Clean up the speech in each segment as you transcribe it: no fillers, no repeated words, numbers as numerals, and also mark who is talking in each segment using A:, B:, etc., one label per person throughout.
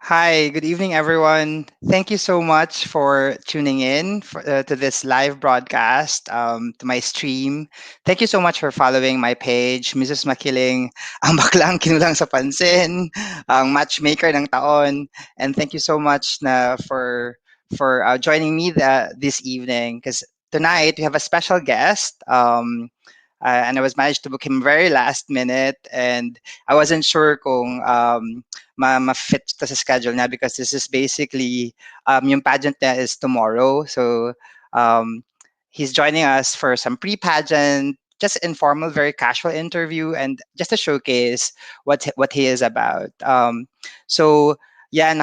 A: Hi, good evening, everyone. Thank you so much for tuning in to this live broadcast, to my stream. Thank you so much for following my page, Mizuz Maquiling, ang baklang kinulang sa pansin, ang matchmaker ng taon. And thank you so much for joining me this evening because tonight we have a special guest. And I was managed to book him very last minute, and I wasn't sure kung ma-fit to sa schedule niya because this is basically yung pageant niya is tomorrow. So um, he's joining us for some pre-pageant, just informal, very casual interview, and just to showcase what he is about. So yeah,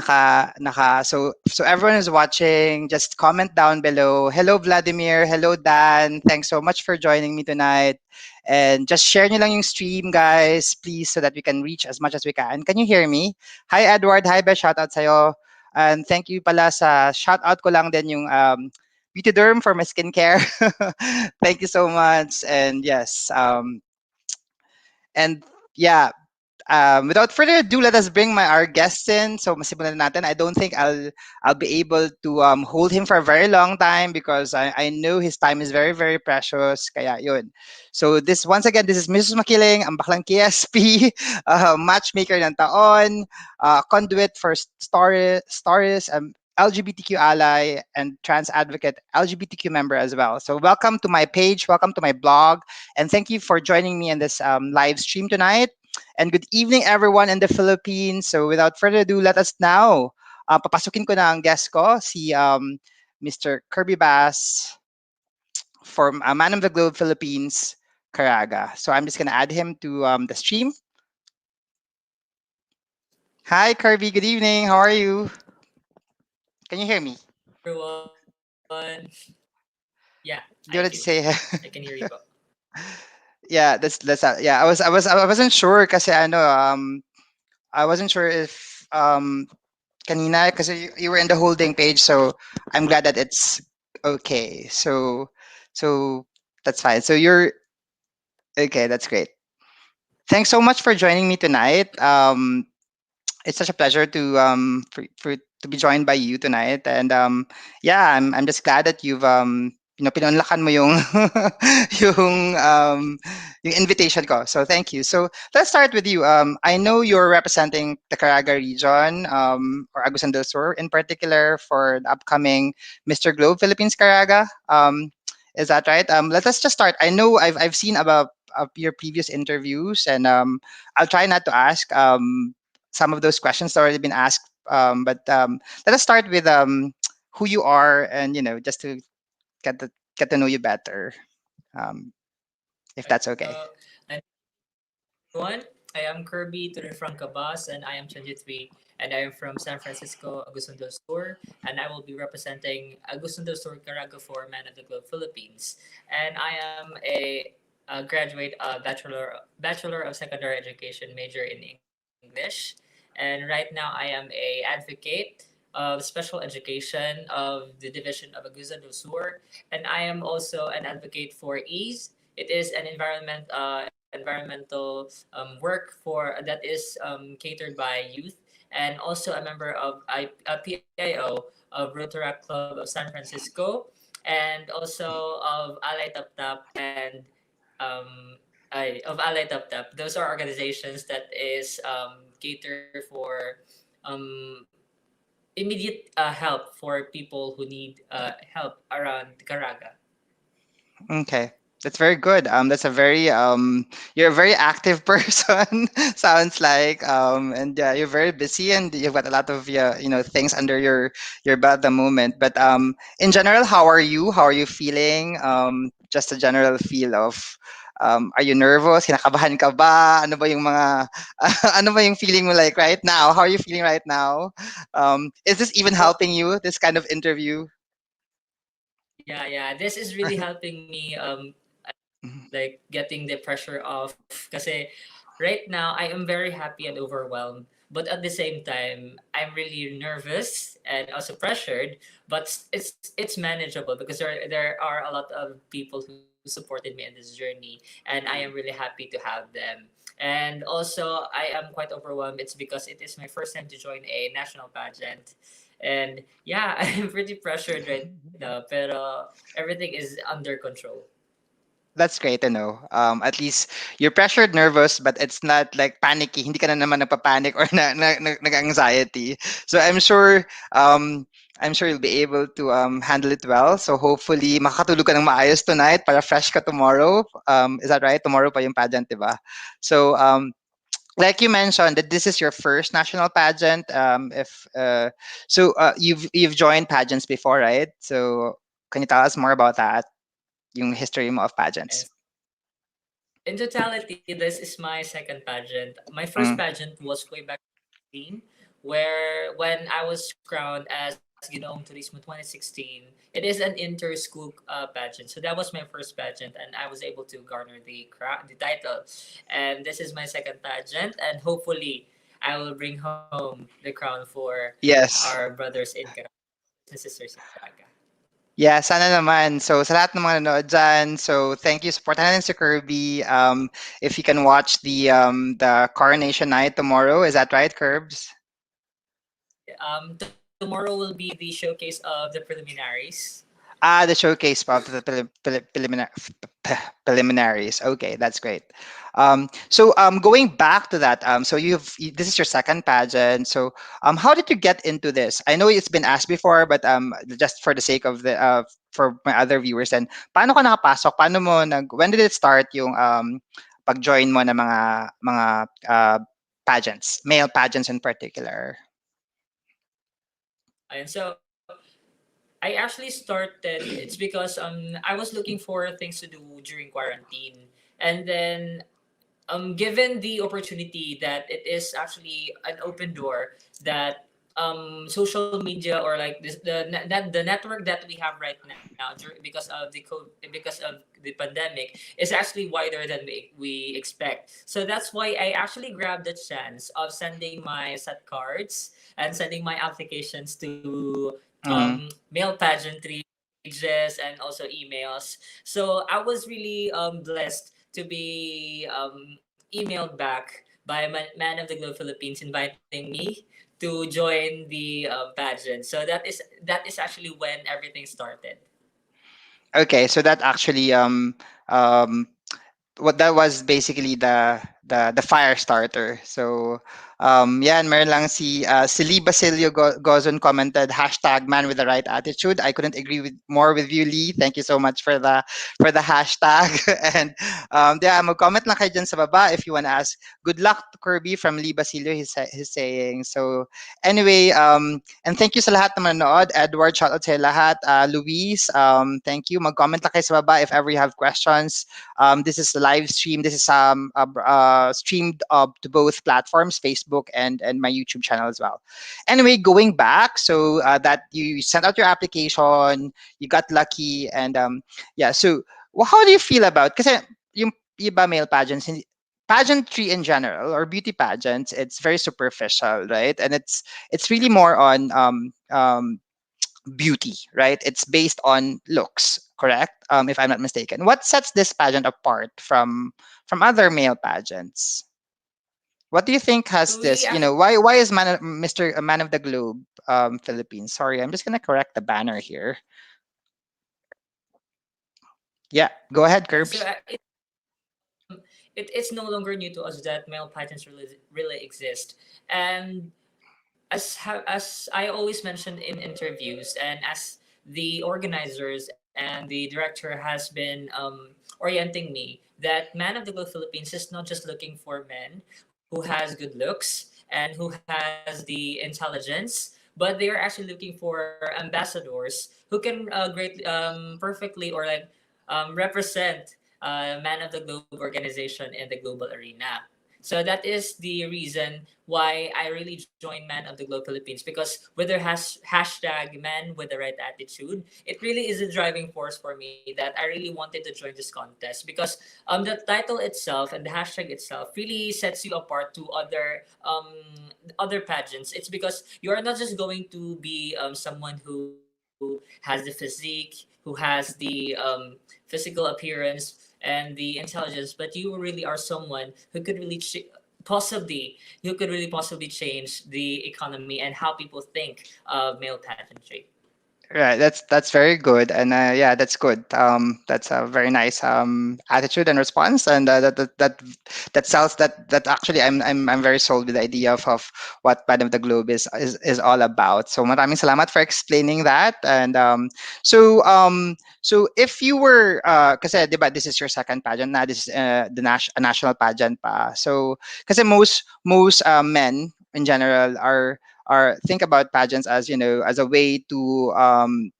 A: so everyone is watching. Just comment down below. Hello, Vladimir. Hello, Dan. Thanks so much for joining me tonight. And just share nyo lang yung stream, guys, please, so that we can reach as much as we can. Can you hear me? Hi, Edward. Hi, Beth. Shoutout sa'yo. And thank you pala sa shoutout ko lang din yung Beauty Derm for my skincare. Thank you so much. And yes, and yeah, without further ado, let us bring our guests in. So masimulan na natin. I don't think I'll be able to hold him for a very long time because I know his time is very very precious. Kaya yun. So this once again, this is Mrs. Makiling, ang baklang KSP, matchmaker ng taon, conduit for stories, LGBTQ ally and trans advocate, LGBTQ member as well. So welcome to my page, welcome to my blog, and thank you for joining me in this live stream tonight. And good evening, everyone in the Philippines. So without further ado, let us now, papasukin ko na ang guest ko, si Mr. Kirby Bass from Man of the Globe Philippines, Caraga. So I'm just going to add him to the stream. Hi, Kirby. Good evening. How are you? Can you hear me?
B: Hi everyone. Yeah,
A: Do you
B: I
A: want to
B: do.
A: say?
B: I can hear you.
A: Yeah, that's yeah. I wasn't sure kasi I wasn't sure if kanina kasi you were in the holding page, so I'm glad that it's okay. So that's fine. So you're okay. That's great. Thanks so much for joining me tonight. It's such a pleasure for to be joined by you tonight, and yeah, I'm just glad that you've pinunlakan mo yung yung invitation ko. So thank you. So let's start with you. I know you're representing the Caraga region, or Agusan del Sur in particular, for the upcoming Mr. Globe Philippines Caraga. Is that right? Let us just start. I know I've seen about your previous interviews, and I'll try not to ask some of those questions that already been asked. But let us start with who you are, and just to get to get to know you better, um, if
B: Right.
A: that's okay.
B: And everyone, I am Kirby Torrefranca Bas, and I am 23, and I am from San Francisco, Agusan del Sur, and I will be representing Agusan del Sur Caraga for Man of the Globe Philippines. And I am a graduate bachelor of secondary education major in English, and right now I am a advocate of special education of the division of Agusan del Sur, and I am also an advocate for ease. It is an environmental work for that is catered by youth, and also a member of PIO of Rotaract Club of San Francisco, and also of Alay Tap Tap and of Alay Tap Tap. Those are organizations that is cater for um, immediate help for people who need help around Caraga.
A: Okay. That's very good. That's a very you're a very active person. Sounds like and you're very busy and you've got a lot of things under your belt at the moment. But in general, how are you? How are you feeling? Just a general feel of are you nervous? Kinakabahan ka ba? Ano ba yung mga ano ba yung feeling mo like right now? How are you feeling right now? Is this even
B: Oh,
A: helping you? This kind of interview?
B: yeah. This is really helping me like getting the pressure off kasi right now I am very happy and overwhelmed, but at the same time I'm really nervous and also pressured, but it's manageable because there are a lot of people who supported me in this journey, and I am really happy to have them. And also, I am quite overwhelmed. It's because it is my first time to join a national pageant. And yeah, I'm pretty pressured right now, but everything is under control.
A: That's great to know. At least you're pressured, nervous, but it's not like panicky. Hindi ka na naman nagpa-panic or nag-anxiety. So I'm sure you'll be able to handle it well. So hopefully makakatulog ka ng maayos tonight para fresh ka tomorrow. Is that right? Tomorrow pa yung pageant, di ba? So like you mentioned that this is your first national pageant. If you've joined pageants before, right? So can you tell us more about that? Yung history mo of pageants.
B: Yes. In totality, this is my second pageant. My first
A: Mm.
B: pageant was way back in 2016, where when I was crowned as Ginoong Turismo 2016, it is an inter-school pageant. So that was my first pageant, and I was able to garner the title. And this is my second pageant, and hopefully, I will bring home the crown for our
A: Yes.
B: brothers in Caraga and sisters in Caraga.
A: Yeah, sana naman. So, sa lahat ng mga nanonood dyan, so thank you. Supportahan natin si Kirby. If you can watch the coronation night tomorrow, is that right, Curbs?
B: Tomorrow will be the showcase of the preliminaries.
A: Ah, the showcase of the preliminaries. Okay, that's great. Going back to that, this is your second pageant. So, how did you get into this? I know it's been asked before, but just for the sake of the for my other viewers, and paano ka nakapasok? When did it start yung pag-join mo ng mga pageants, male pageants in particular?
B: And so I actually started. It's because I was looking for things to do during quarantine, and then given the opportunity that it is actually an open door that social media or like the network that we have right now because of because of the pandemic is actually wider than we expect. So that's why I actually grabbed the chance of sending my set cards and sending my applications to
A: Mm.
B: mail pageantry pages and also emails. So I was really blessed to be emailed back by Man of the Globe Philippines inviting me to join the pageant. So that is actually when everything started.
A: Okay, so that actually um what that was basically the fire starter. So yeah, and meron lang si Lee Basilio Gozon commented hashtag man with the right attitude. I couldn't agree with more with you, Lee. Thank you so much for the hashtag. And yeah, mag-comment lang kayo dyan sa baba if you want to ask. Good luck to Kirby from Lee Basilio, he's saying. So anyway, and thank you sa lahat na manonood. Edward, shout out sa lahat. Luis, thank you. Mag-comment lang kayo sa baba if ever you have questions. This is a live stream. This is streamed to both platforms, Facebook and my YouTube channel as well. Anyway, going back, so that you sent out your application, you got lucky, and yeah. So, how do you feel about? Because yung iba male pageants, pageantry in general or beauty pageants, it's very superficial, right? And it's really more on beauty, right? It's based on looks, correct? If I'm not mistaken. What sets this pageant apart from other male pageants? What do you think has
B: We
A: this?
B: actually
A: Why is Mr. Man of the Globe Philippines? Sorry, I'm just gonna correct the banner here. Yeah, go ahead,
B: and so
A: Curbs.
B: it's no longer new to us that male pageants really exist. And as I always mentioned in interviews, and as the organizers and the director has been orienting me that Man of the Globe Philippines is not just looking for men who has good looks and who has the intelligence, but they are actually looking for ambassadors who can perfectly or like represent Man of the Globe organization in the global arena. So that is the reason why I really joined Man of the Globe Philippines, because with their hashtag Man with the right attitude, it really is a driving force for me that I really wanted to join this contest, because the title itself and the hashtag itself really sets you apart to other pageants. It's because you are not just going to be someone who has the physique, you who has the physical appearance and the intelligence, but you really are someone who could really possibly you could really possibly change the economy and how people think of male pageantry.
A: Right, that's very good, and yeah, that's good. That's a very nice attitude and response, and that sells that actually I'm very sold with the idea of what Band of the Globe is all about. So maraming salamat for explaining that, and so if you were kasi diba this is your second pageant na, this is a national pageant pa. So kasi most men in general are think about pageants as as a way to um,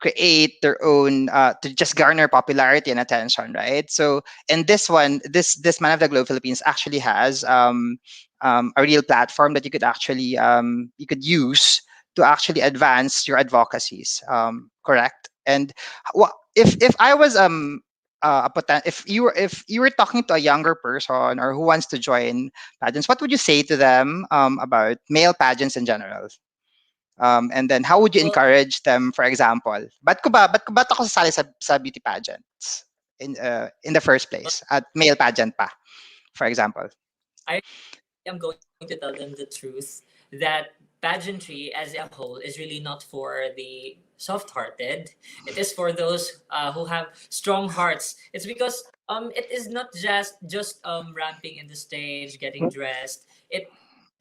A: create their own to just garner popularity and attention, right? So in this one, this Man of the Globe Philippines actually has a real platform that you could use to actually advance your advocacies, correct? And what if I was if you were talking to a younger person or who wants to join pageants, what would you say to them about male pageants in general? And then how would you
B: Well,
A: encourage them, for example? Ba't ko ba ako sasali sa beauty pageants in the first place? At male pageant pa, for example.
B: I am going to tell them the truth that pageantry as a whole is really not for the soft-hearted. It is for those who have strong hearts. It's because it is not just ramping in the stage, getting dressed. It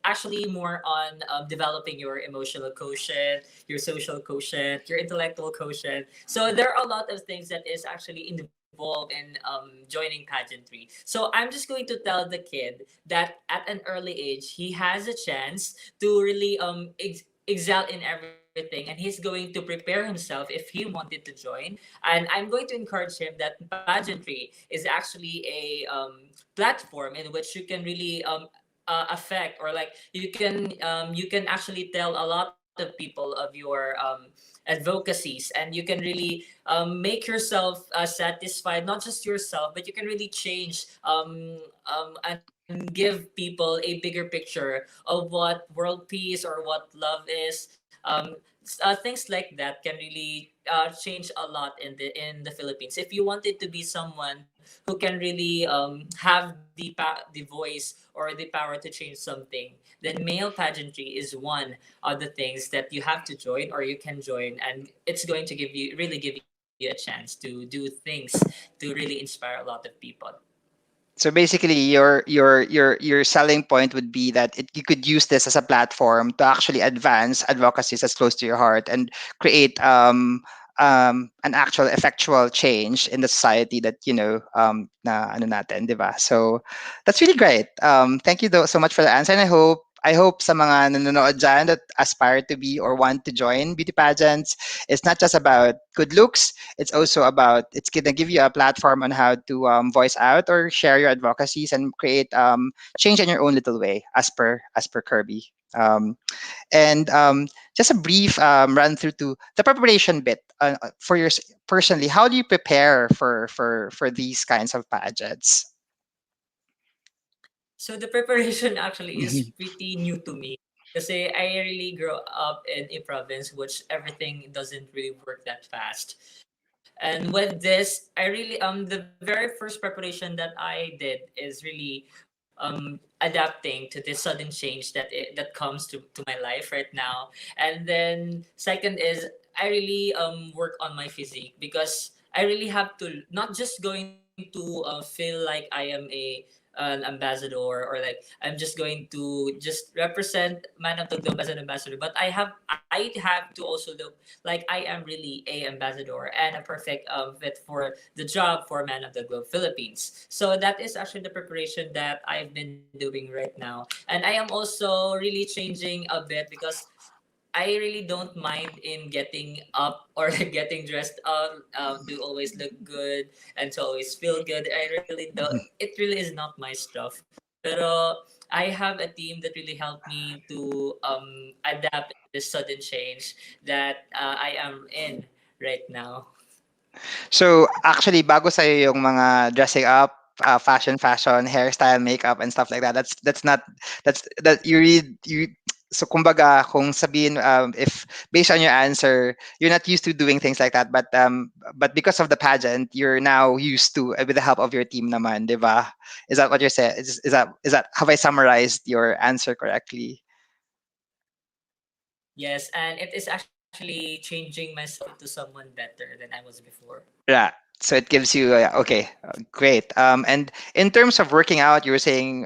B: actually more on developing your emotional quotient, your social quotient, your intellectual quotient. So there are a lot of things that is actually involved in joining pageantry. So I'm just going to tell the kid that at an early age he has a chance to really excel in everything, and he's going to prepare himself if he wanted to join. And I'm going to encourage him that pageantry is actually a platform in which you can really affect, or like you can actually tell a lot of people of your advocacies, and you can really make yourself satisfied, not just yourself, but you can really change and give people a bigger picture of what world peace or what love is. Things like that can really change a lot in the Philippines. If you wanted to be someone who can really have the voice or the power to change something, then male pageantry is one of the things that you have to join, or you can join, and it's going to give you a chance to do things to really inspire a lot of people.
A: So basically, your selling point would be that you could use this as a platform to actually advance advocacies that's close to your heart and create an actual effectual change in the society that na ano natin, di ba? So that's really great. Thank you so much for the answer, and I hope sa mga nanonood dyan that aspire to be or want to join beauty pageants, it's not just about good looks. It's gonna give you a platform on how to voice out or share your advocacies and create change in your own little way, as per Kirby. And just a brief run through to the preparation bit for your personally. How do you prepare for these kinds of pageants?
B: So the preparation actually is pretty new to me. Because I really grew up in a province which everything doesn't really work that fast. And with this, I really the very first preparation that I did is really adapting to this sudden change that comes to my life right now. And then second is I really work on my physique, because I really have to not just going to feel like I am an ambassador, or like I'm just going to just represent Man of the Globe as an ambassador, but I have to also look like I am really a ambassador and a perfect fit for the job for Man of the Globe Philippines. So that is actually the preparation that I've been doing right now, and I am also really changing a bit, because I really don't mind in getting up or getting dressed up to always look good and to always feel good. I really don't. It really is not my stuff. Pero I have a team that really helped me to adapt this sudden change that I am in right now.
A: So actually, bago sa'yo yung mga dressing up, fashion, hairstyle, makeup, and stuff like that. That's not that's that you read you. So kumbaga kung sabihin, if based on your answer you're not used to doing things like that, but because of the pageant you're now used to, with the help of your team naman, 'di ba? Is that what you're saying? Is that have I summarized your answer correctly?
B: Yes, and it is actually changing myself into someone better than I was before.
A: Yeah. So it gives you, okay, great. And in terms of working out, you were saying,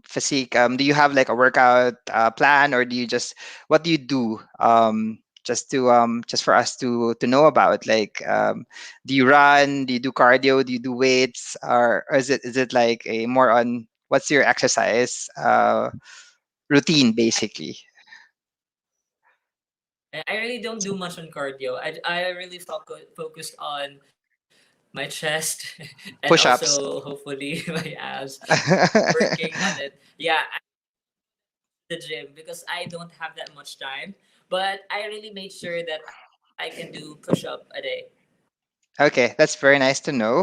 A: physique. Do you have like a workout plan, or do you just, what do you do? Just for us to know about. Like, do you run? Do you do cardio? Do you do weights? Or is it like a more on what's your exercise routine basically?
B: I really don't do much on cardio. I really focused on my chest and also
A: Push-ups.
B: hopefully my abs, working on it. Yeah, I the gym because I don't have that much time, but I really made sure that I can do push up a day.
A: Okay, that's very nice to know.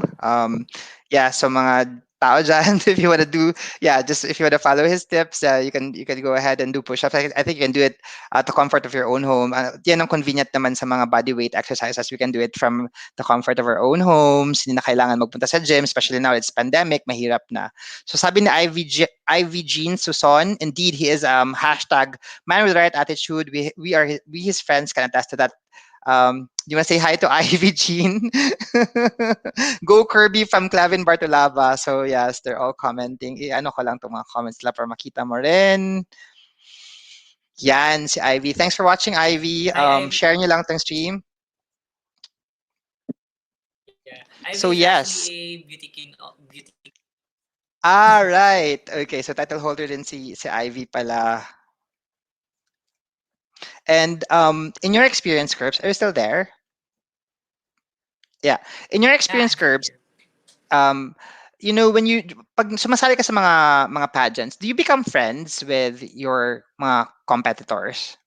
A: Yeah, so mga tao dyan, if you want to do, yeah, just if you want to follow his tips, you can go ahead and do push-ups. I think you can do it at the comfort of your own home. Yan ang convenient naman sa mga body weight exercises. We can do it from the comfort of our own homes. Hindi na kailangan magpunta sa gym, especially now it's pandemic, mahirap na. So sabi ni IV Jean Suson, indeed he is hashtag man with the right attitude. We his friends can attest to that. Do you want to say hi to Ivy Jean? Go Kirby from Clavin Bartolava. So yes, they're all commenting. Ano ko lang itong mga comments nila para makita mo rin. Yan, si Ivy. Thanks for watching, Ivy.
B: Hi, Ivy.
A: Share nyo lang tong stream.
B: Yeah, Ivy
A: So
B: is actually
A: yes.
B: a beauty king. Beauty king.
A: Ah, right. Okay, so title holder din si Ivy pala. And in your experience, Curbs, are you still there? Yeah. In your
B: Yeah, I'm
A: experience,
B: still
A: Curbs,
B: here.
A: um, when you pag sumasali ka sa mga pageants, do you become friends with your mga competitors?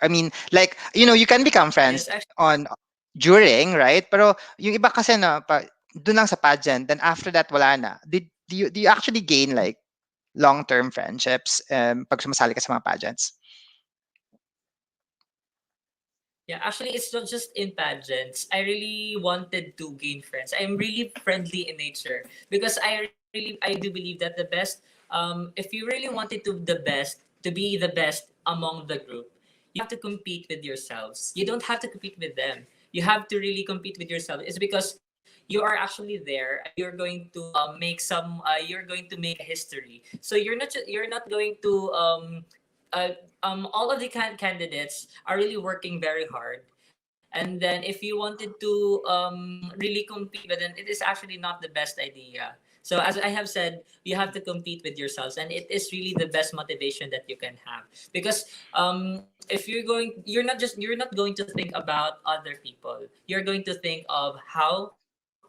A: I mean, like, you can become friends
B: Yes, actually,
A: on during, right? Pero yung iba kasi na doon lang sa pageant, then after that wala na. Do you actually gain like long-term friendships pag sumasali ka sa mga pageants?
B: yeah, actually, it's not just in pageants. I really wanted to gain friends. I'm really friendly in nature because I do believe that the best, if you really wanted to be the best among the group, you have to compete with yourselves. You don't have to compete with them. You have to really compete with yourself. It's because you are actually there and you're going to you're going to make a history. So you're not going to uh, all of the candidates are really working very hard. And then if you wanted to really compete with them, it is actually not the best idea. So as I have said, you have to compete with yourselves, and it is really the best motivation that you can have. Because if you're not going to think about other people. You're going to think of how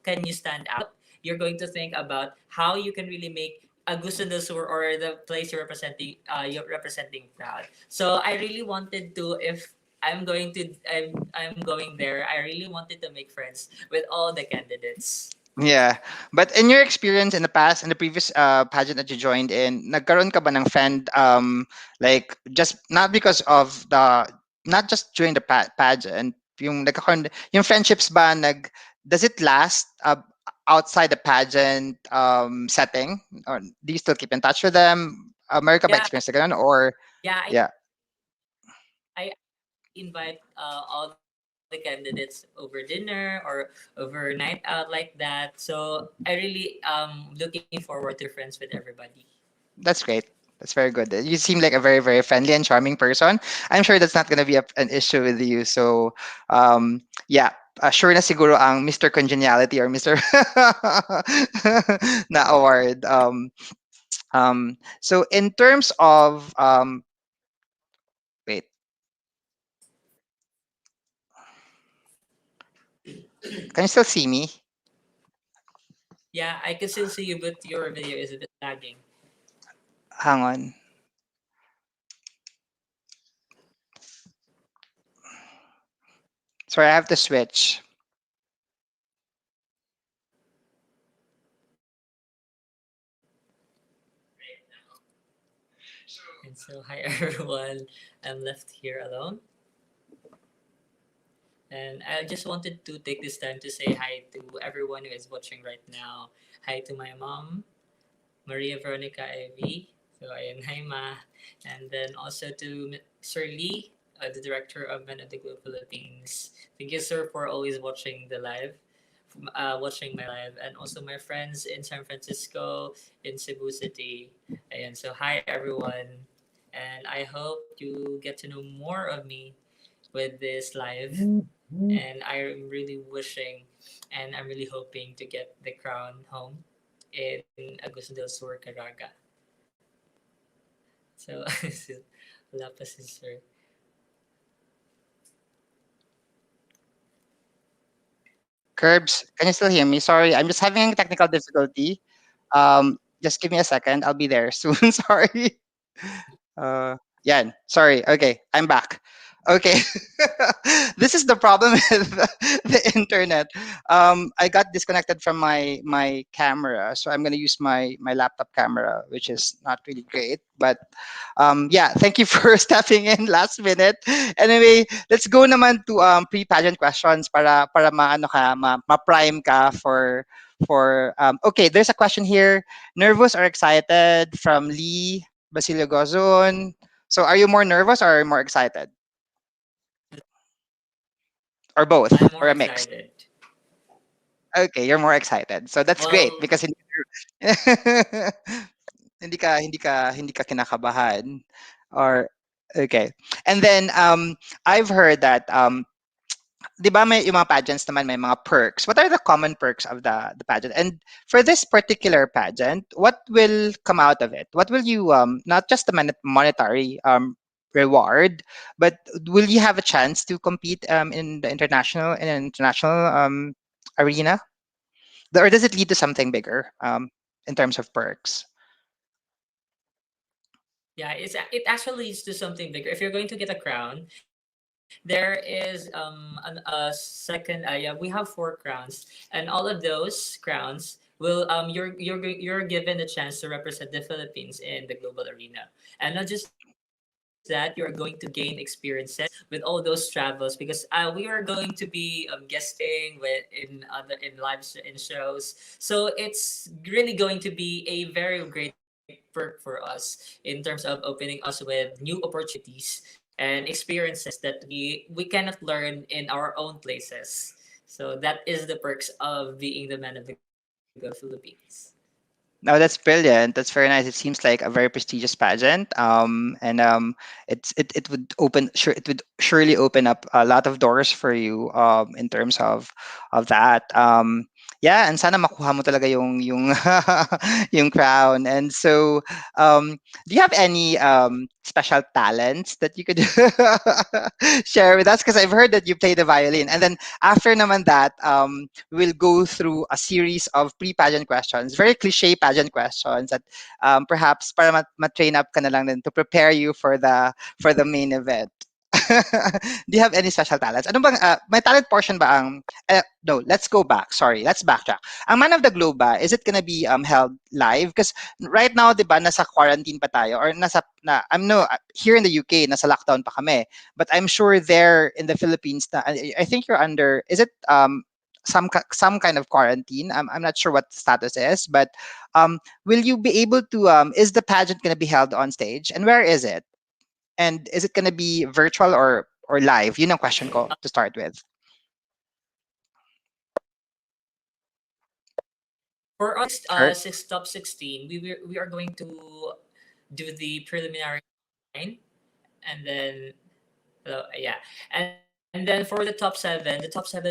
B: can you stand out. You're going to think about how you can really make Agusan del Sur or the place you're representing proud. So I really wanted to, if I'm going there, I really wanted to make friends with all the candidates.
A: Yeah. But in your experience in the past, in the previous pageant that you joined in, nagkaroon ka ba ng friend, like just not because of not just during the pageant, yung friendships ba does it last outside the pageant setting? Or do you still keep in touch with them? Meron ka ba
B: Yeah,
A: experience na ganun? Or,
B: yeah.
A: yeah,
B: I invite all the candidates over dinner or over night out like that. So I really looking forward to friends with everybody.
A: that's great. That's very good. You seem like a very, very friendly and charming person. I'm sure that's not going to be an issue with you. So, yeah, sure na siguro ang Mr. Congeniality or Mr. na award. So in terms of, wait, can you still see me?
B: Yeah, I can still see you, but your video is a bit lagging.
A: Hang on. Sorry, I have to switch.
B: And so, hi everyone. I'm left here alone. And I just wanted to take this time to say hi to everyone who is watching right now. Hi to my mom, Maria Veronica Ivy. So, ayan, hi Ma. And then also to Sir Lee, the director of Men of the Globe Philippines. Thank you, sir, for always watching the live. Watching my live, and also my friends in San Francisco, in Cebu City. And so, hi everyone, and I hope you get to know more of me with this live. And I'm really wishing, and I'm really hoping to get the crown home in Agusan del Sur, Caraga. So, wala pa si Sir.
A: Curbs, can you still hear me? Sorry, I'm just having a technical difficulty. Just give me a second. I'll be there soon. Sorry. Yeah, sorry. Okay, I'm back. Okay. This is the problem with the internet. I got disconnected from my camera, so I'm gonna use my laptop camera, which is not really great. But yeah, thank you for stepping in last minute. Anyway, let's go naman to pre-pageant questions para maano ka ma-prime ka for okay, there's a question here. Nervous or excited from Lee Basilio Gozon. So are you more nervous or more excited? Or both?
B: I'm
A: Or
B: more
A: a mix?
B: excited.
A: Okay, you're more excited. So that's great
B: Well,
A: because hindi ka kinakabahan or okay. And then I've heard that 'di ba may yung mga pageants naman may mga perks. What are the common perks of the pageant? And for this particular pageant, what will come out of it? What will you not just the monetary reward, but will you have a chance to compete in an international arena? Or does it lead to something bigger in terms of perks?
B: yeah, it actually leads to something bigger. If you're going to get a crown, there is a second. Yeah, we have 4 crowns, and all of those crowns will you're given a chance to represent the Philippines in the global arena, and not just that, you're going to gain experiences with all those travels because we are going to be guesting in in shows. So it's really going to be a very great perk for us in terms of opening us with new opportunities and experiences that we cannot learn in our own places. So that is the perks of being the man of the good Philippines.
A: No, that's brilliant. That's very nice. It seems like a very prestigious pageant. And it would it would surely open up a lot of doors for you in terms of that. Yeah, and sana makuha mo talaga yung yung crown. And so, do you have any special talents that you could share with us? Because I've heard that you play the violin, and then after naman that, we'll go through a series of pre-pageant questions, very cliche pageant questions that perhaps para ma-train up ka na lang din to prepare you for the main event. Do you have any special talents? Ano bang may talent portion ba ang no, let's go back. Sorry, let's backtrack. Ang Man of the Globe ba, is it gonna be held live? Because right now, 'di ba, nasa quarantine pa tayo or I'm no here in the UK, nasa lockdown pa kami. But I'm sure there in the Philippines na I think you're under is it some kind of quarantine. I'm not sure what the status is, but will you be able to is the pageant going to be held on stage and where is it? And is it going to be virtual or live? Yun ang question ko to start with.
B: For our
A: Sure.
B: top 16, we are going to do the preliminary line, and then yeah, and then for the top 7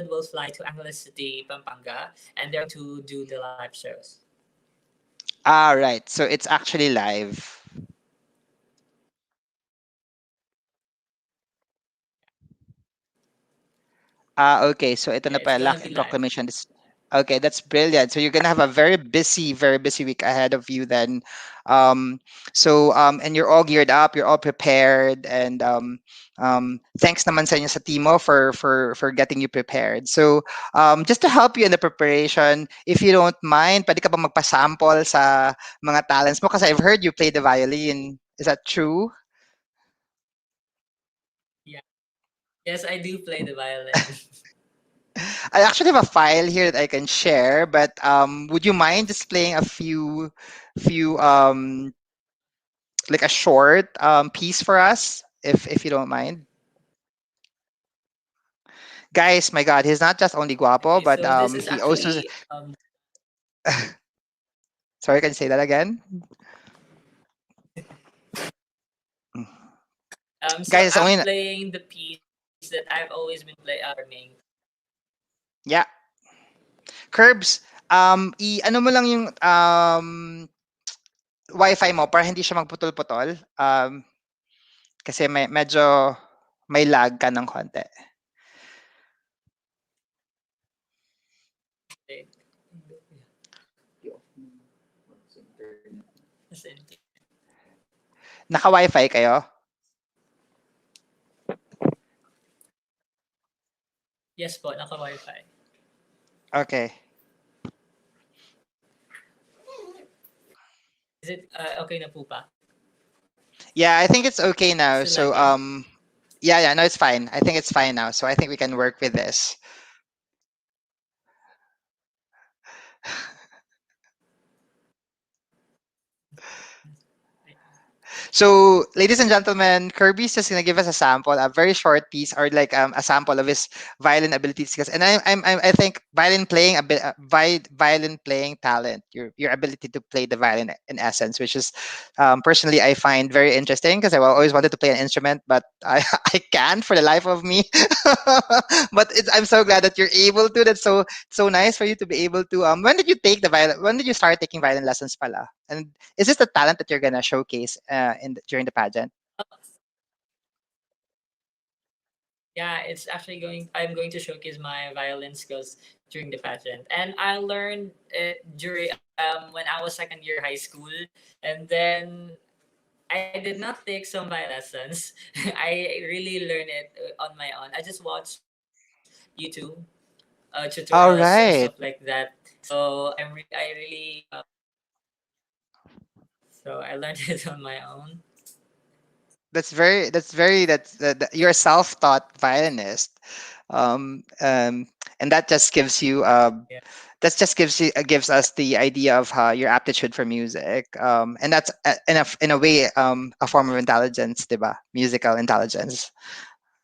B: will fly to Angeles City, Pampanga, and they're going to do the live shows.
A: Ah, right. So it's actually live. Ah, okay. So ito
B: Yeah,
A: na
B: it's
A: pa,
B: gonna
A: luck
B: be
A: and
B: live.
A: proclamation is okay. That's brilliant. So you're gonna have a very busy week ahead of you then. And you're all geared up. You're all prepared, and thanks naman sa inyo sa Timo for getting you prepared. So just to help you in the preparation, if you don't mind, pwede ka ba magpasample sa mga talents mo? Kasi I've heard you play the violin. Is that true?
B: Yeah. Yes, I do play the violin.
A: I actually have a file here that I can share, but would you mind just playing a few like a short piece for us, if you don't mind? Guys, my God, he's not just only guapo,
B: Okay,
A: but
B: so this is
A: he also.
B: actually
A: Sorry, can you say that again?
B: so
A: Guys, it's
B: I'm
A: only.
B: playing the piece that I've always been performing.
A: Yeah, Curbs. Ano mo lang yung Wi-Fi mo para hindi siya magputol-putol. Kasi medyo may lag ka ng konti.
B: Okay.
A: Naka-Wi-Fi kayo?
B: Yes po, naka-wifi.
A: Okay.
B: Is it okay na po ba?
A: Yeah, I think it's okay now.
B: Still
A: So
B: lagging?
A: yeah, no, it's fine. I think it's fine now. So I think we can work with this. So, ladies and gentlemen, Kirby's just gonna give us a sample, a very short piece, or like a sample of his violin abilities. Because, and I think violin playing a bit, violin playing talent, your ability to play the violin in essence, which is personally I find very interesting because I always wanted to play an instrument, but I I can't for the life of me. But I'm so glad that you're able to. That's so nice for you to be able to. When did you take the violin? When did you start taking violin lessons, pala? And is this the talent that you're gonna showcase during the pageant?
B: Uh, yeah, it's actually going. I'm going to showcase my violin skills during the pageant, and I learned it during when I was second year high school, and then I did not take some violin lessons. I really learned it on my own. I just watched YouTube tutorials
A: All
B: and stuff
A: right.
B: like that. So I really so I learned it on my own.
A: You're a self-taught violinist, and that just gives you
B: Yeah.
A: gives us the idea of your aptitude for music, and that's in a way a form of intelligence, diba? Musical intelligence.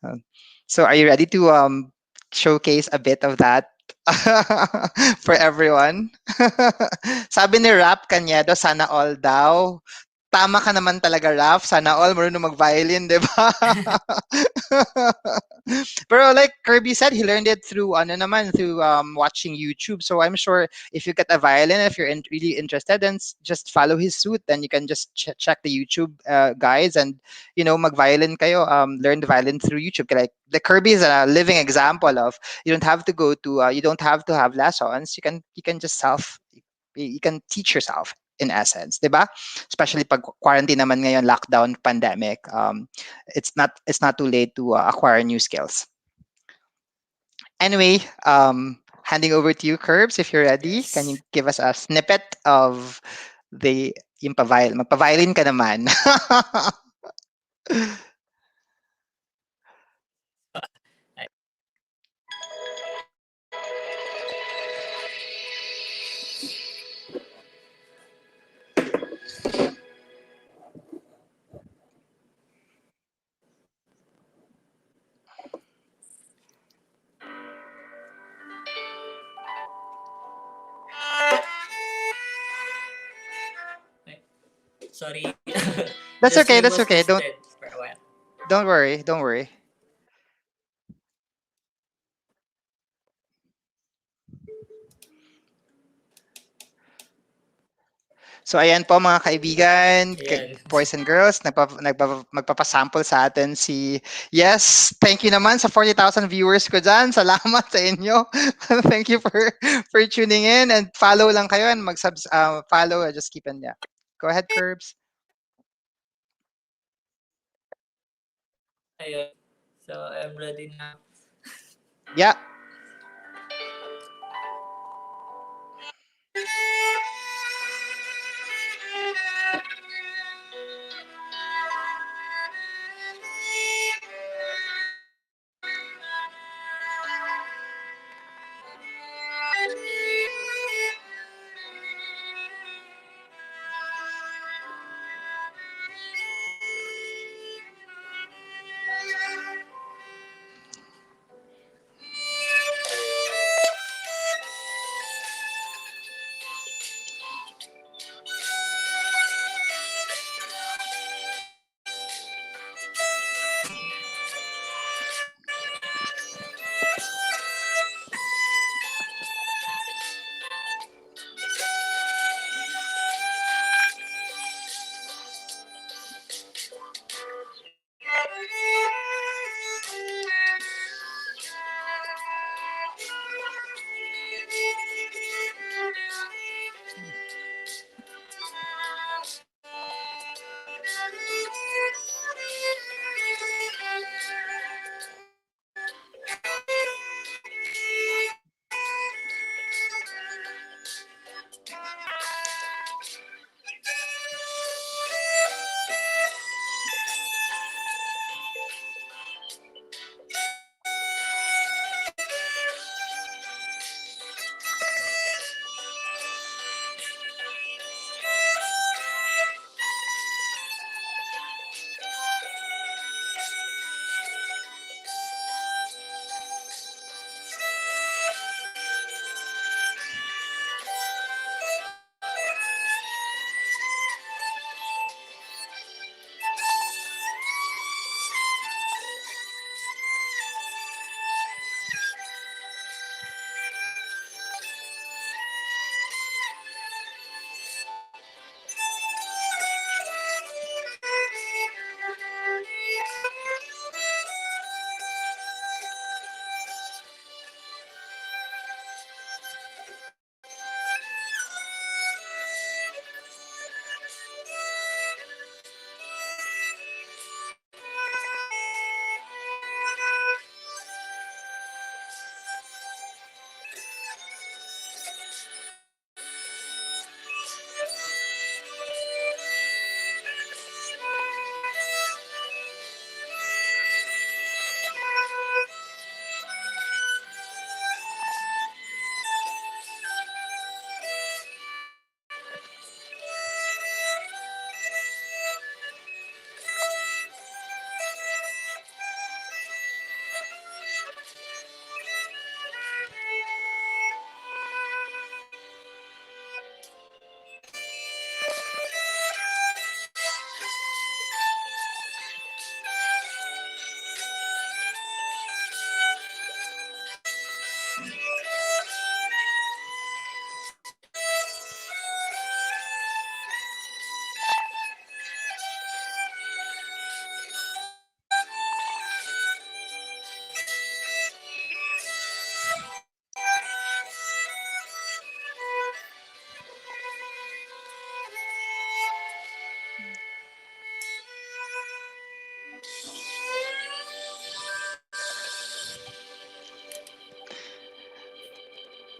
A: Um, so are you ready to showcase a bit of that for everyone? Sabi ni Rap Cañedo, sana all daw. Tama ka naman talaga, Raf. Sana all marunong mag-violin, di ba? Pero like Kirby said, he learned it through ano naman, through watching YouTube. So I'm sure if you get a violin, if you're really interested, then just follow his suit. Then you can just check the YouTube guides and mag-violin kayo. Learn the violin through YouTube. Like the Kirby is a living example of you don't have to have lessons. You can just you can teach yourself in essence, 'di ba? Especially pag quarantine naman ngayon, lockdown, pandemic. It's not too late to acquire new skills. Anyway, handing over to you, Curbs, if you're ready. Can you
B: Yes.
A: give us a snippet of the yung pa-violin? Magpa-violin ka naman.
B: I- Sorry.
A: That's
B: The
A: okay.
B: stream
A: That's
B: was
A: okay. Don't
B: hosted for a while.
A: don't worry. Don't worry. So ayan po mga kaibigan,
B: Ayan.
A: boys and girls, magpapasample sa atin Yes, thank you naman sa 40,000 viewers ko dyan. Salamat sa inyo. Thank you for tuning in and follow lang kayo and follow, just keep in, yeah. Go ahead, Curbs.
B: Ayun. So I'm ready now.
A: Yeah.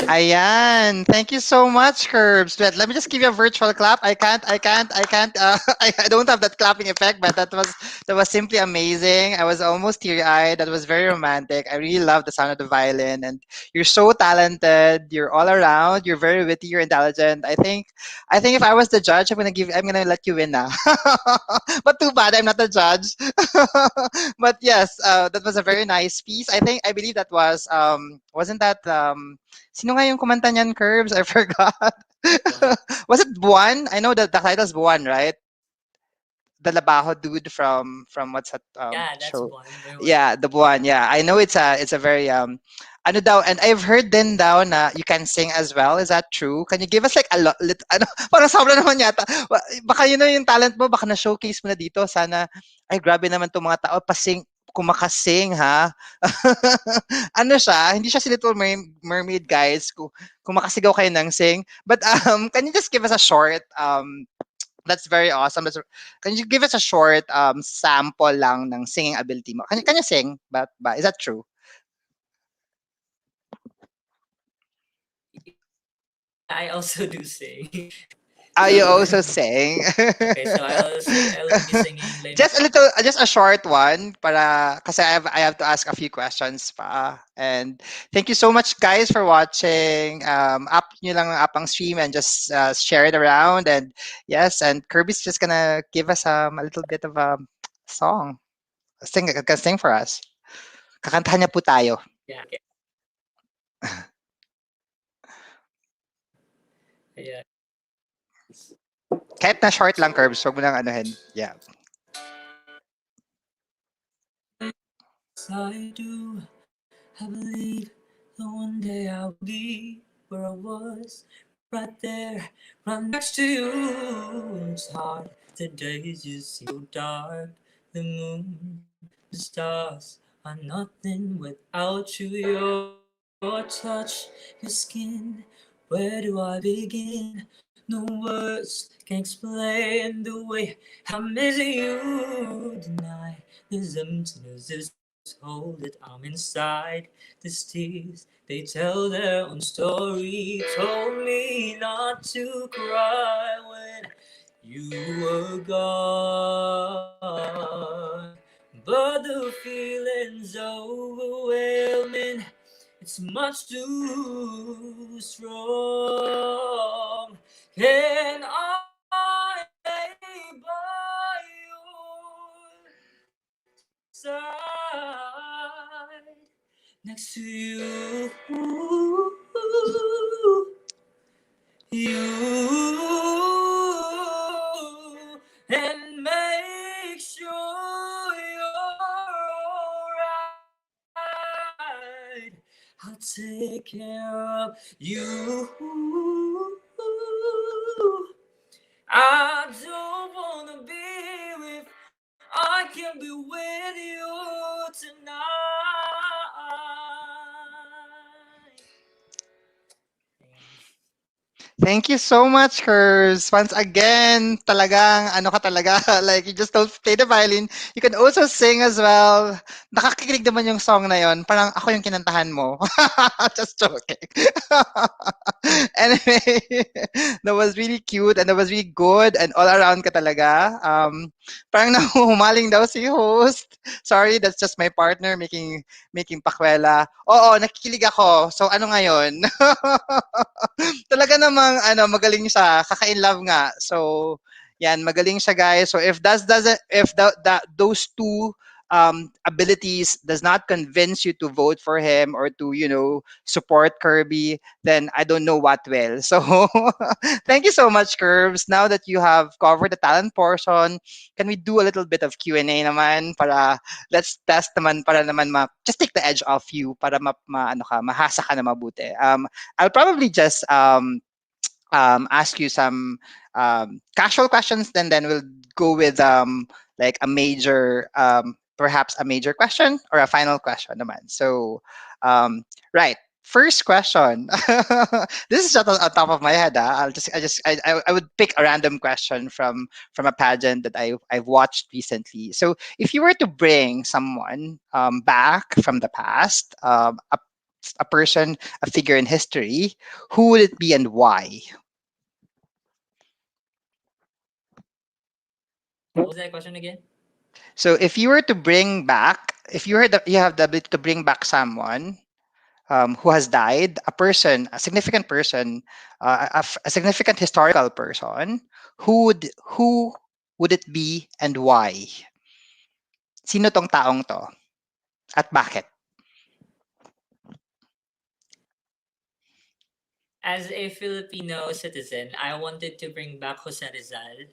A: Ayan. Thank you so much, Curbs. But let me just give you a virtual clap. I can't. I don't have that clapping effect, but that was simply amazing. I was almost teary-eyed. That was very romantic. I really love the sound of the violin, and you're so talented. You're all around. You're very witty. You're intelligent. I think if I was the judge, I'm gonna let you win now. But too bad, I'm not the judge. But yes, that was a very nice piece. I believe that was wasn't that sino nga yung kumanta niyan, Curbs? I forgot.
B: One.
A: Was it Buwan? I know that the title's Buwan, right? The Labajo dude from what's that
B: Yeah, that's
A: show?
B: one by one.
A: Yeah, the Buwan. Yeah, I know it's a very ano daw, and I've heard din daw na you can sing as well. Is that true? Can you give us like a lot, ano, parang sobra naman yata. Baka yun na yung talent mo, baka na-showcase mo na dito. Sana, ay grabe naman tong mga tao, pasing, kumakasing ha. Ano siya, hindi siya si Little Mermaid guys, kumakasigaw kayo ng sing. But can you just give us a short that's very awesome. Can you give us a short sample lang ng singing ability mo? Can you sing? But is that true?
B: Yeah, I also do sing.
A: You
B: So
A: also sing?
B: okay, so I'll be singing like
A: Just a little, just a short one para kasi I have to ask a few questions pa. And thank you so much guys for watching. Up nyo lang ang apang stream and just share it around. And yes, and Kirby's just gonna give us a little bit of a song. Sing for us. Kakantahan niya po tayo.
B: yeah, okay. Yeah.
A: Kahit na short lang, Curbs, huwag mo lang anuhin. Yeah.
B: I do. I believe that one day I will be where I was, right there, right next to you. It's hard, the days just seem so dark. The moon, the stars are nothing without you. Your touch, your skin. Where do I begin? No words can explain the way I miss you tonight. This emptiness, this hole that I'm inside. These tears, they tell their own story. Told me not to cry when you were gone. But the feeling's overwhelming. It's much too strong. Can I lay by your side next to you? You and make sure you're alright. I'll take care of you. I don't wanna be with, I can be with you tonight.
A: Thank you so much, Curves. Once again, talagang ano ka talaga, like you just don't play the violin. You can also sing as well. Nakakikinig naman yung song na yon. Parang ako yung kinantahan mo. Just joking. Anyway, that was really cute and that was really good and all around ka talaga. Parang nahuhumaling daw si host. Sorry, that's just my partner making pakwela. Oo, nakikilig ako. So ano ngayon? Talaga namang ano, magaling siya, kaka-in love nga. So, yan, magaling siya guys. So if those two abilities does not convince you to vote for him or to, support Kirby, then I don't know what will. So, thank you so much, Curbs. Now that you have covered the talent portion, can we do a little bit of Q&A naman para let's test naman para naman just take the edge off you para ano ka, mahasa ka na mabuti. I'll probably just ask you some casual questions, then we'll go with like a major, perhaps a major question or a final question naman. So, right. First question. This is just on top of my head. I would pick a random question from a pageant that I've watched recently. So, if you were to bring someone back from the past, a person, a figure in history, who would it be and why?
B: What was that question again?
A: So if you were to bring back, if you have the ability to bring back someone who has died, a person, a significant person, a significant historical person, who would it be and why? Sino tong taong to? At bakit?
B: As a Filipino citizen, I wanted to bring back Jose Rizal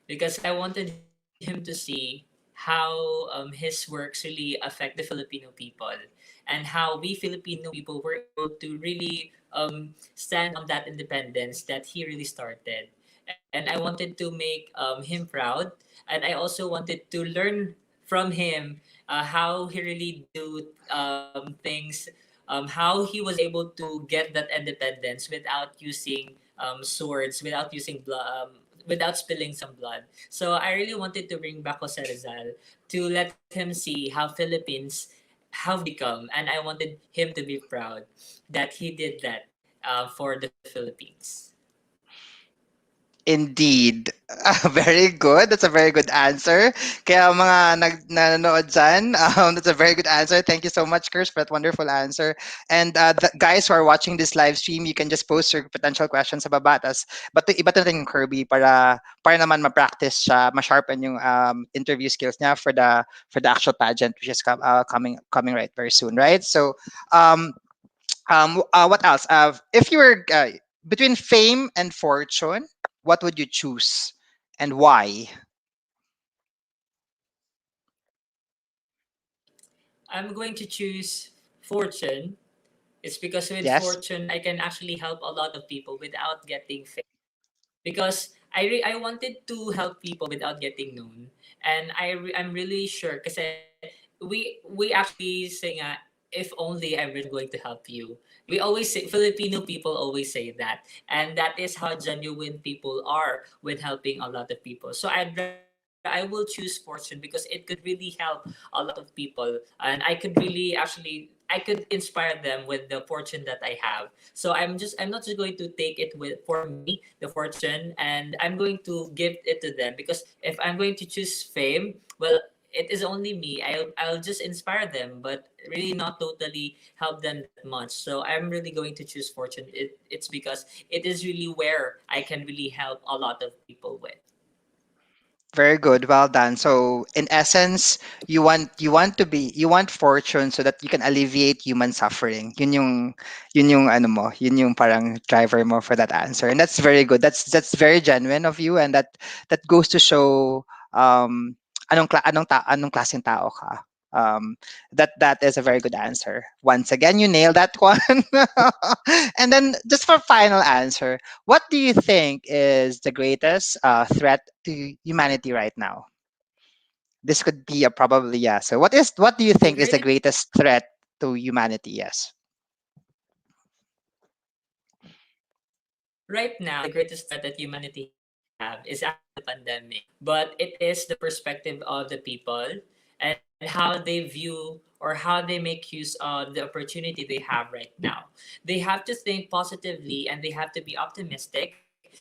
B: because I wanted him to see how his works really affect the Filipino people and how we Filipino people were able to really stand on that independence that he really started. And I wanted to make him proud, and I also wanted to learn from him how he really do things, how he was able to get that independence without using swords, without using blood, without spilling some blood. So I really wanted to bring back Jose Rizal to let him see how Philippines have become, and I wanted him to be proud that he did that for the Philippines.
A: Indeed. Very good. That's a very good answer. Kaya mga nanonood dyan, that's a very good answer. Thank you so much, Kirsch, for that wonderful answer. And the guys who are watching this live stream, you can just post your potential questions sa baba. But iba natin yung Kirby para naman ma-practice siya, ma-sharpen yung interview skills niya for the actual pageant, which is coming right very soon, right? So, um, what else? If you were between fame and fortune, what would you choose and why?
B: I'm going to choose fortune. It's because with
A: Yes.
B: fortune, I can actually help a lot of people without getting fame. because I wanted to help people without getting known, and I'm really sure because we actually sing if only I'm really going to help you. We always say, Filipino people always say that, and that is how genuine people are when helping a lot of people. So I will choose fortune because it could really help a lot of people, and I could really actually I could inspire them with the fortune that I have. So I'm not just going to take it with for me the fortune, and I'm going to give it to them, because if I'm going to choose fame, well, it is only me. I'll just inspire them, but really not totally help them that much. So I'm really going to choose fortune. It's because it is really where I can really help a lot of people with.
A: Very good. Well done. So in essence, you want fortune so that you can alleviate human suffering. Yun yung ano mo, yun yung parang driver mo for that answer. And that's very good. That's very genuine of you, and that goes to show anong klaseng tao ka. That is a very good answer. Once again, you nailed that one. And then just for final answer, what do you think is the greatest threat to humanity right now? This could be a probably yes. So what do you
B: The
A: think is the
B: greatest
A: greatest threat to humanity? Yes.
B: Right now, the greatest threat that humanity have is actually the pandemic, but it is the perspective of the people and how they view or how they make use of the opportunity they have right now. They have to think positively and they have to be optimistic,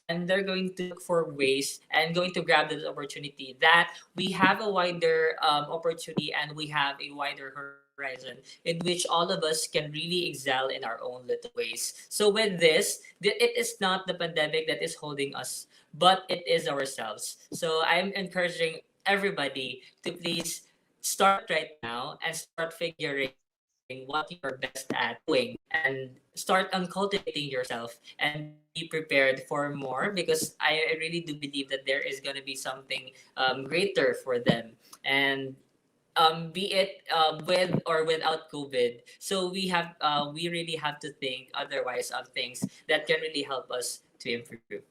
B: and they're going to look for ways and going to grab this opportunity that we have a wider opportunity, and we have a wider horizon in which all of us can really excel in our own little ways. So with this, it is not the pandemic that is holding us, but it is ourselves. So I'm encouraging everybody to please start right now and start figuring what you are best at doing, and start on cultivating yourself and be prepared for more, because I really do believe that there is going to be something greater for them. And be it with or without COVID. So we really have to think otherwise of things that can really help us to improve.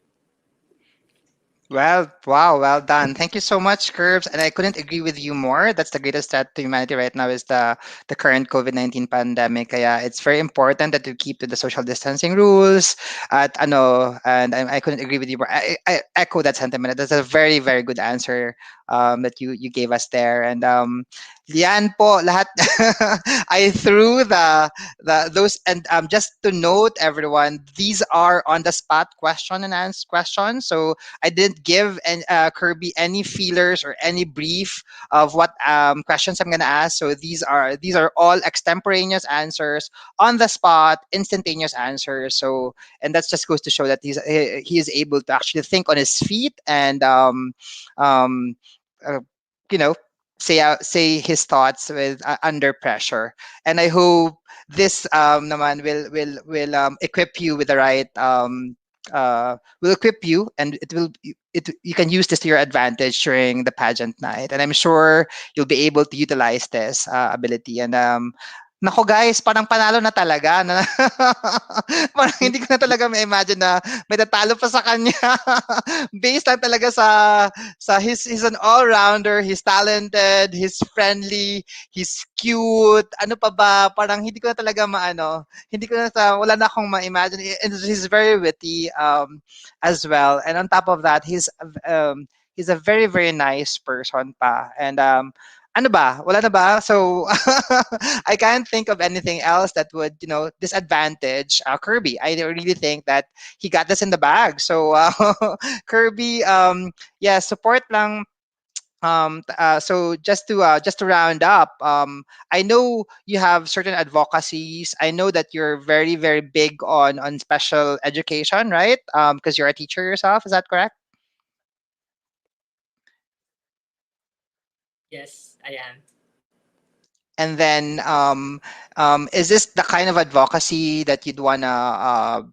A: Well, wow, well done. Thank you so much, Curbs. And I couldn't agree with you more. That's the greatest threat to humanity right now is the current COVID-19 pandemic. Kaya it's very important that you keep to the social distancing rules. At ano, and I couldn't agree with you more. I echo that sentiment. That's a very, very good answer that you gave us there. And yan po lahat. I threw the those, and just to note everyone, these are on the spot question and answer questions. So I didn't give Kirby any feelers or any brief of what questions I'm gonna ask. So these are all extemporaneous answers, on the spot, instantaneous answers. So, and that just goes to show that he is able to actually think on his feet and um, uh, you know say his thoughts with under pressure. And I hope this naman will equip you with the right will equip you, and you can use this to your advantage during the pageant night, and I'm sure you'll be able to utilize this ability. And nako guys, parang panalo na talaga na. Parang hindi ko na talaga ma-imagine na may tatalo pa sa kanya. Based lang talaga sa he's an all-rounder, he's talented, he's friendly, he's cute. Ano pa ba? Parang hindi ko na talaga maano, hindi ko na wala na akong ma-imagine. And he's very witty as well. And on top of that, he's a very very nice person pa. And ano ba? Wala na ba? So I can't think of anything else that would, disadvantage Kirby. I really think that he got this in the bag. So Kirby, yeah, support lang. So just to round up, I know you have certain advocacies. I know that you're very very big on special education, right? Because you're a teacher yourself. Is that correct?
B: Yes, I am.
A: And then, is this the kind of advocacy that you'd wanna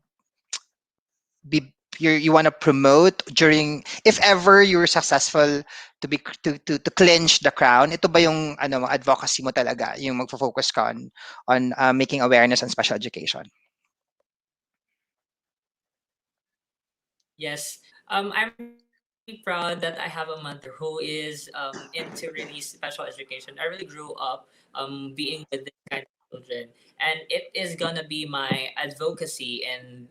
A: you want to promote during, if ever you're successful to be to clinch the crown? Ito ba yung ano advocacy mo talaga, yung magfo-focus ka on making awareness on special education?
B: Yes. I'm really proud that I have a mother who is into really special education. I really grew up being with this kind of children, and it is gonna be my advocacy and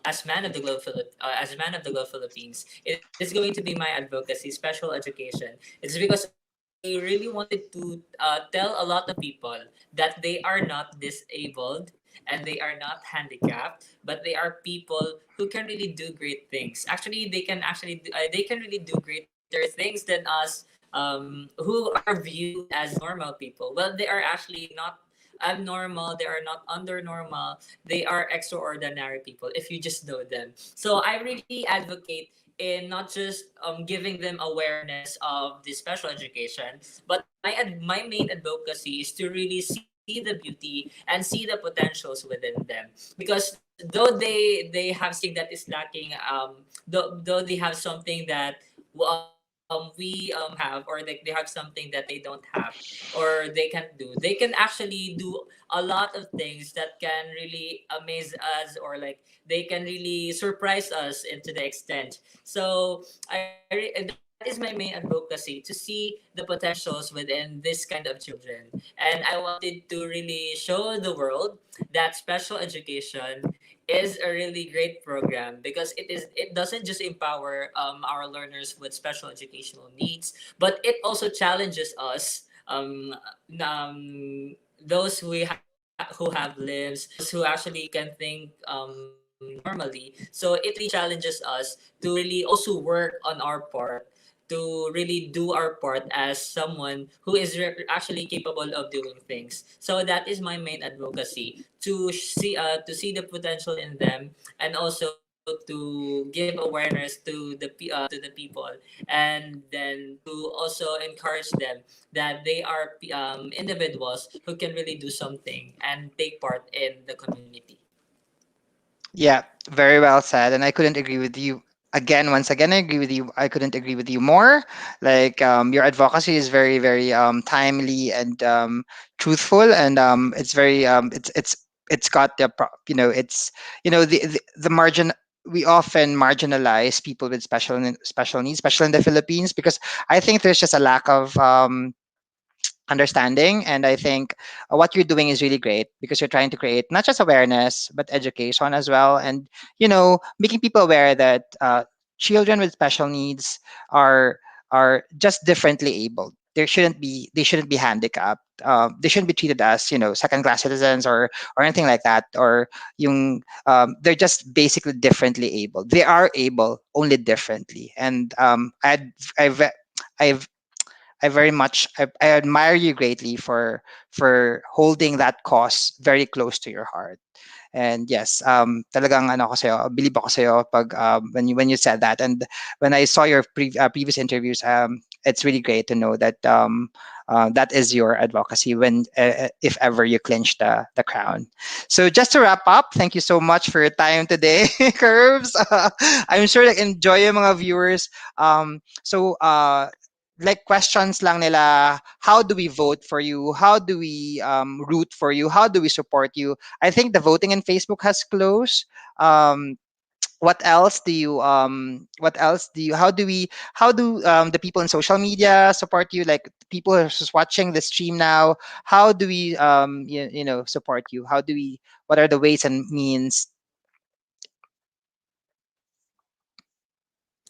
B: as man of the globe as man of the globe Philippines, it is going to be my advocacy. Special education. It's because I really wanted to tell a lot of people that they are not disabled and they are not handicapped, but they are people who can really do great things. Actually, they can really do greater things than us, who are viewed as normal people. Well, they are actually not abnormal. They are not under normal. They are extraordinary people if you just know them. So I really advocate in not just giving them awareness of the special education, but my main advocacy is to really see the beauty and see the potentials within them. Because though they have something that is lacking, though they have something that we have, or they have something that they don't have or they can do, they can actually do a lot of things that can really amaze us, or like they can really surprise us into the extent. So that is my main advocacy, to see the potentials within this kind of children. And I wanted to really show the world that special education is a really great program, because it doesn't just empower our learners with special educational needs, but it also challenges us, those who have limbs, those who actually can think normally. So it really challenges us to really also work on our part, to really do our part as someone who is actually capable of doing things. So that is my main advocacy, to see the potential in them, and also to give awareness to the people, and then to also encourage them that they are individuals who can really do something and take part in the community.
A: Yeah, very well said. And I couldn't agree with you again. Once again, I agree with you. I couldn't agree with you more. Like your advocacy is very, very timely and truthful, and it's very it's got the it's the margin. We often marginalize people with special needs, especially in the Philippines, because I think there's just a lack of understanding. And I think what you're doing is really great, because you're trying to create not just awareness but education as well, and making people aware that children with special needs are just differently abled. They shouldn't be handicapped. They shouldn't be treated as second class citizens or anything like that, or they're just basically differently able. They are able, only differently. And I've I've I very much I admire you greatly for holding that cause very close to your heart. And yes, talagang ano ko sa'yo, believe ako sa'yo pag when you said that. And when I saw your previous interviews, it's really great to know that that is your advocacy when if ever you clinch the crown. So just to wrap up, thank you so much for your time today, Curves. I'm sure like enjoy yung mga viewers. Like questions lang nila, how do we vote for you, how do we root for you, how do we support you? I think the voting in Facebook has closed. What else do you how do the people in social media support you, like people who are just watching the stream now? How do we support you? What are the ways and means?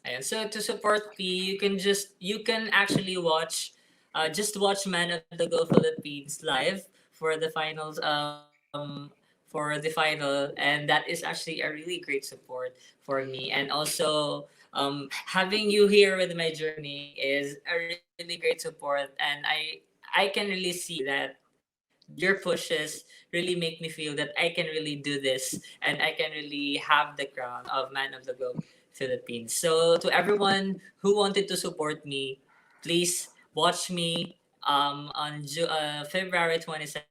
B: And so to support me, you can actually watch, just watch Man of the Go Philippines live for the finals, for the final, and that is actually a really great support for me. And also, having you here with my journey is a really great support, and I can really see that your pushes really make me feel that I can really do this, and I can really have the crown of Man of the Globe Philippines. So to everyone who wanted to support me, please watch me on February 27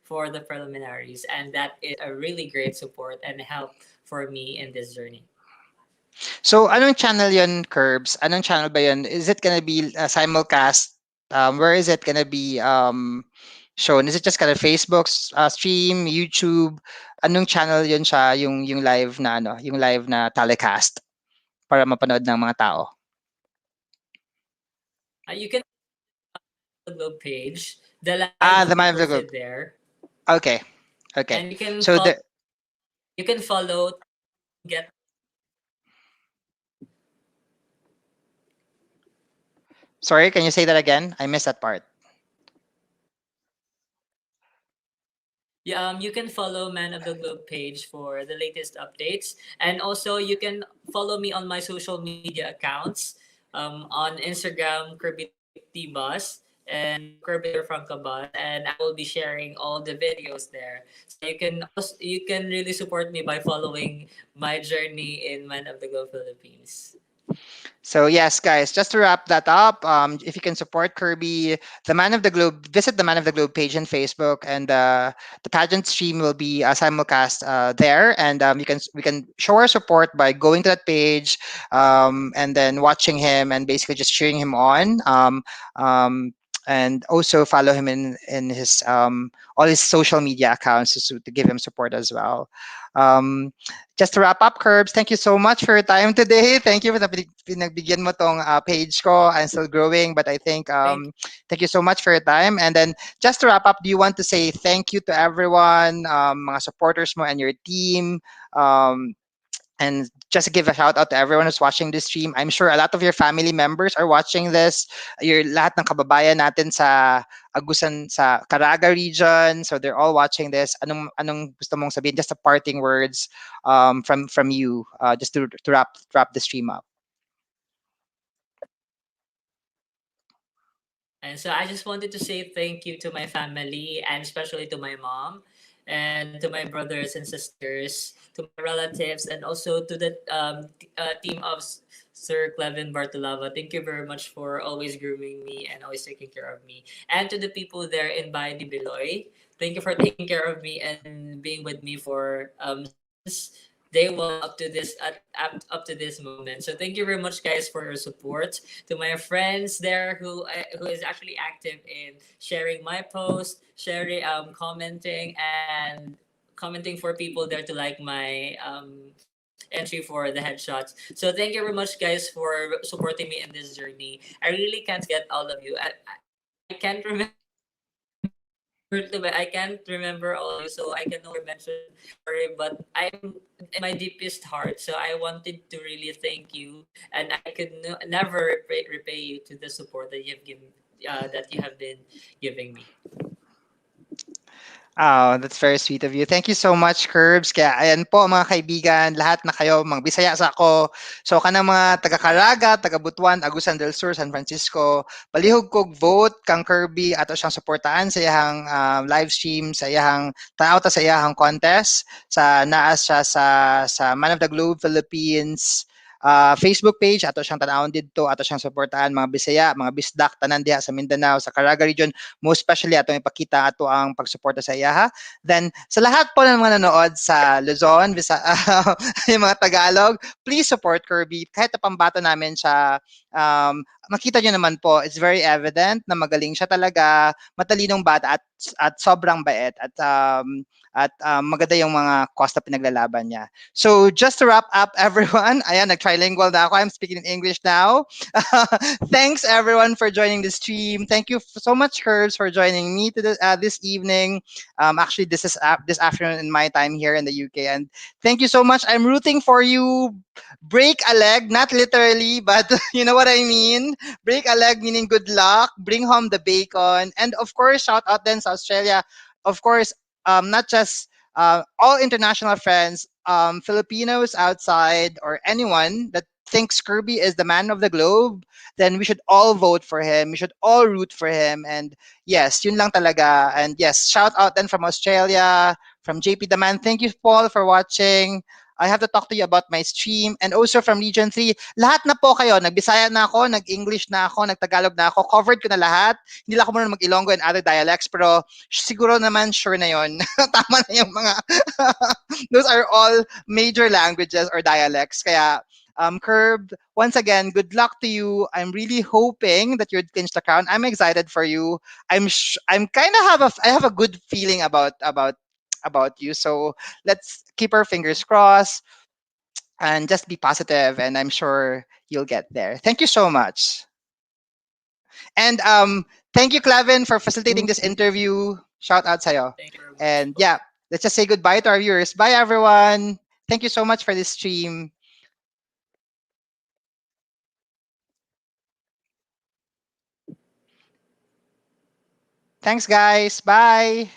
B: for the preliminaries, and that is a really great support and help for me in this journey.
A: So, anong channel yun, Curbs? Anong channel ba yun? Is it gonna be simulcast? Where is it gonna be shown? Is it just kind of Facebook stream, YouTube? Anong channel yun siya, yung live na telecast para mapanood ng mga tao?
B: You can the Globe page. The line
A: Ah,
B: will
A: the
B: be
A: Man of the Globe.
B: posted there,
A: Okay, okay.
B: and
A: So the
B: you can follow get
A: sorry, can you say that again? I missed that part.
B: Yeah, you can follow Man of the Globe page for the latest updates, and also you can follow me on my social media accounts. On Instagram, Kirby T Bus, and Facebook, Kirby Torrefranca Bus, and I will be sharing all the videos there. So you can really support me by following my journey in Man of the Globe Philippines.
A: So yes, guys, just to wrap that up, if you can support Kirby, the Man of the Globe, visit the Man of the Globe page on Facebook, and the pageant stream will be simulcast there, and we can show our support by going to that page, and then watching him and basically just cheering him on. Um, and also follow him in his all his social media accounts to give him support as well. Um, just to wrap up, Curbs, thank you so much for your time today. Thank you for the pinagbigyan mo tong page ko. I'm still growing, but I think
B: Thank
A: thank you so much for your time. And then just to wrap up, do you want to say thank you to everyone, mga supporters mo and your team? Um, and just to give a shout out to everyone who's watching this stream. I'm sure a lot of your family members are watching this. Your lahat ng kababayan natin sa Agusan sa Caraga region. So they're all watching this. Anong gusto mong sabihin? Just a parting words from you just to wrap the stream up.
B: And so I just wanted to say thank you to my family and especially to my mom and to my brothers and sisters, to my relatives, and also to the team of Sir Clevin Bartolava. Thank you very much for always grooming me and always taking care of me. And to the people there in Bayan de Biloy, thank you for taking care of me and being with me for since day one up to this moment. So thank you very much, guys, for your support. To my friends there who is actually active in sharing my post, sharing commenting and commenting for people there to like my entry for the headshots. So thank you very much, guys, for supporting me in this journey. I really can't forget all of you. I can't remember I can't remember all of you, so I can no longer mention. Sorry, but I'm in my deepest heart. So I wanted to really thank you, and I could never repay you to the support that you've given, that you have been giving me.
A: Oh, that's very sweet of you. Thank you so much, Curbs. Kaya ayan po mga kaibigan, lahat na kayo, mga Bisaya sa ako. So kanang mga taga Caraga, taga Butuan, Agusan del Sur, San Francisco, palihog kog vote kang Kirby ato siyang suportahan sa iyang live stream, sa iyang tanaw ta sa iyang contest sa naas siya sa Man of the Globe Philippines Facebook page ato siyang tanawon didto, ato siyang suportahan mga Bisaya, mga bisdak tanan diha sa Mindanao, sa Caraga region, most especially atong ipakita ato ang pagsuporta sa iya ha. Then sa lahat po ng mga nanood sa Luzon, yung mga Tagalog, please support Kirby. Kahit na pambato namin siya, makita nyo naman po, it's very evident na magaling siya talaga, matalinong bata at sobrang bait at maganda yung mga cause na pinaglalaban niya. So just to wrap up everyone, ayan, nag-trilingual na ako. I'm speaking in English now. Thanks everyone for joining the stream. Thank you so much, Curbs, for joining me this evening. Actually, this is this afternoon in my time here in the UK. And thank you so much. I'm rooting for you. Break a leg, not literally, but you know what I mean. Break a leg meaning good luck. Bring home the bacon, and of course, shout out then to Australia. Of course, not just all international friends, Filipinos outside, or anyone that thinks Kirby is the man of the globe, then we should all vote for him. We should all root for him. And yes, yun lang talaga. And yes, shout out then from Australia, from JP the Man. Thank you, Paul, for watching. I have to talk to you about my stream. And also from Region 3, lahat na po kayo. Nagbisaya na ako, nag-English na ako, nagtagalog na ako. Covered ko na lahat. Hindi lang ako muna mag-Ilonggo and other dialects, pero siguro naman sure na yon. Tama na yung mga those are all major languages or dialects. Kaya Curb, once again, good luck to you. I'm really hoping that you'd clinch the crown. I'm excited for you. I'm kind of I have a good feeling about you. So let's keep our fingers crossed. and just be positive, and I'm sure you'll get there. Thank you so much. And thank you, Clavin, for facilitating this interview. Shout out sa'yo.
B: Thank you very much
A: And
B: po.
A: yeah, let's just say goodbye to our viewers. Bye, everyone. Thank you so much for this stream. Thanks, guys. Bye.